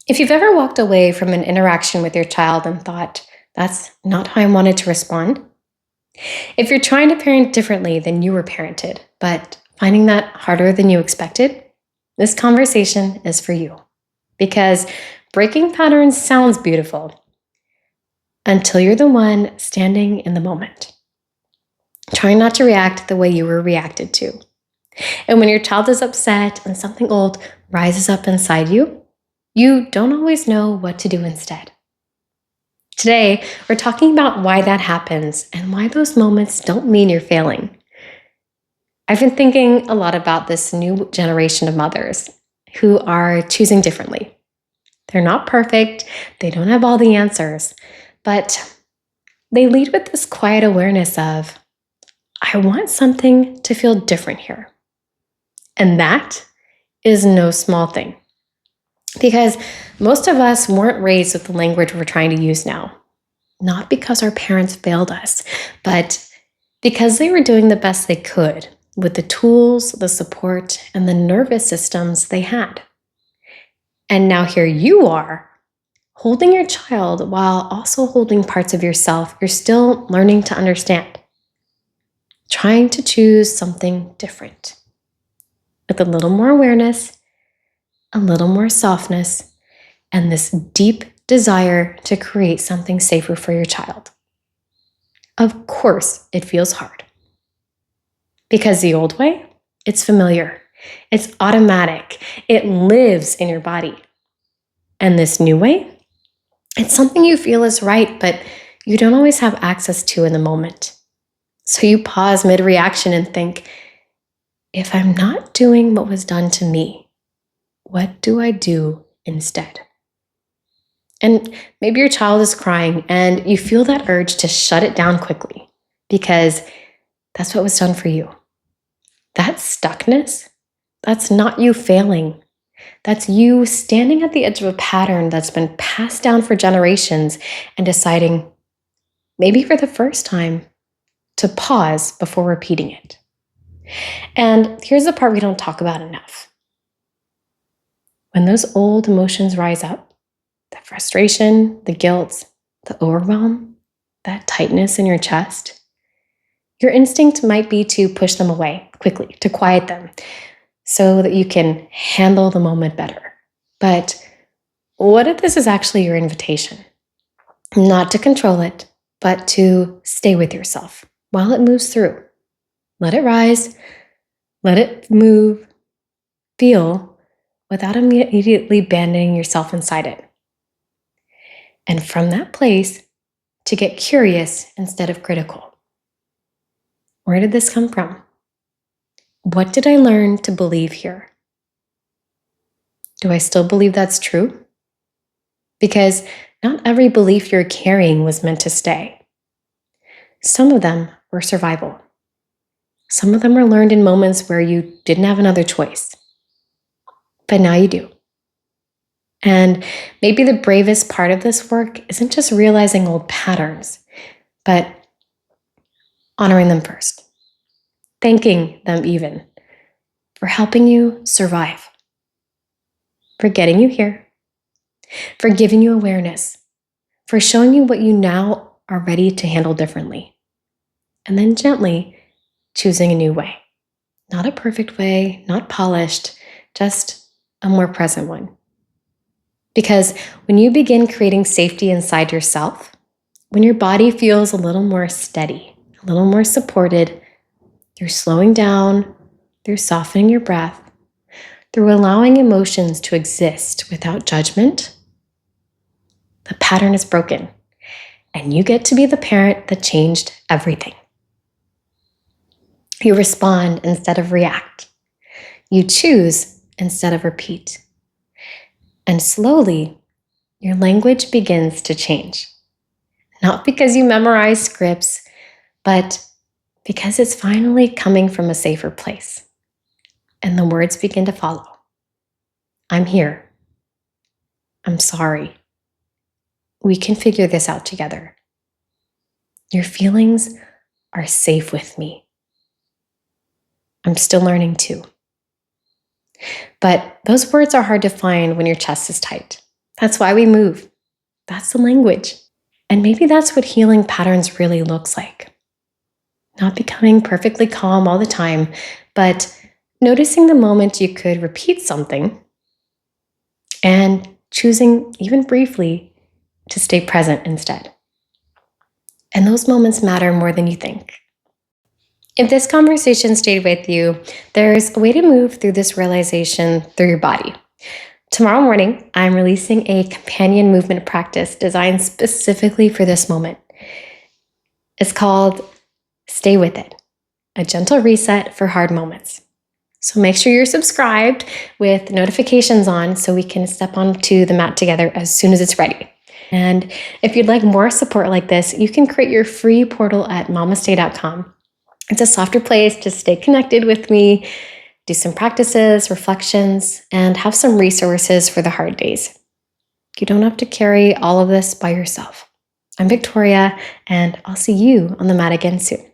If you've ever walked away from an interaction with your child and thought, that's not how I wanted to respond, if you're trying to parent differently than you were parented, but finding that harder than you expected, this conversation is for you. Because breaking patterns sounds beautiful until you're the one standing in the moment, trying not to react the way you were reacted to. And when your child is upset and something old rises up inside you, you don't always know what to do instead. Today, we're talking about why that happens and why those moments don't mean you're failing. I've been thinking a lot about this new generation of mothers who are choosing differently. They're not perfect, they don't have all the answers, but they lead with this quiet awareness of, I want something to feel different here. And that is no small thing. Because most of us weren't raised with the language we're trying to use now. Not because our parents failed us, but because they were doing the best they could with the tools, the support, and the nervous systems they had. And now here you are, holding your child while also holding parts of yourself you're still learning to understand. Trying to choose something different. With a little more awareness, a little more softness, and this deep desire to create something safer for your child. Of course, it feels hard. Because the old way, it's familiar, it's automatic, it lives in your body. And this new way, it's something you feel is right, but you don't always have access to in the moment. So you pause mid-reaction and think, if I'm not doing what was done to me, what do I do instead? And maybe your child is crying and you feel that urge to shut it down quickly because that's what was done for you. That stuckness, that's not you failing. That's you standing at the edge of a pattern that's been passed down for generations and deciding, maybe for the first time, to pause before repeating it. And here's the part we don't talk about enough. When those old emotions rise up, the frustration, the guilt, the overwhelm, that tightness in your chest, your instinct might be to push them away quickly, to quiet them, so that you can handle the moment better. But what if this is actually your invitation? Not to control it, but to stay with yourself while it moves through. Let it rise, let it move, feel, without immediately abandoning yourself inside it. And from that place, to get curious instead of critical. Where did this come from? What did I learn to believe here? Do I still believe that's true? Because not every belief you're carrying was meant to stay. Some of them were survival. Some of them were learned in moments where you didn't have another choice. But now you do. And maybe the bravest part of this work isn't just realizing old patterns, but honoring them first. Thanking them even for helping you survive. For getting you here. For giving you awareness. For showing you what you now are ready to handle differently. And then gently choosing a new way. Not a perfect way, not polished, just a more present one. Because when you begin creating safety inside yourself, when your body feels a little more steady, a little more supported, through slowing down, through softening your breath, through allowing emotions to exist without judgment, the pattern is broken, and you get to be the parent that changed everything. You respond instead of react. You choose instead of repeat. And slowly, your language begins to change. Not because you memorize scripts, but because it's finally coming from a safer place. And the words begin to follow. I'm here. I'm sorry. We can figure this out together. Your feelings are safe with me. I'm still learning too. But those words are hard to find when your chest is tight. That's why we move. That's the language. And maybe that's what healing patterns really looks like. Not becoming perfectly calm all the time, but noticing the moment you could repeat something and choosing, even briefly, to stay present instead. And those moments matter more than you think. If this conversation stayed with you, there's a way to move through this realization through your body. Tomorrow morning, I'm releasing a companion movement practice designed specifically for this moment. It's called Stay With It, a gentle reset for hard moments. So make sure you're subscribed with notifications on so we can step onto the mat together as soon as it's ready. And if you'd like more support like this, you can create your free portal at momaste.com. It's a softer place to stay connected with me, do some practices, reflections, and have some resources for the hard days. You don't have to carry all of this by yourself. I'm Victoria, and I'll see you on the mat again soon.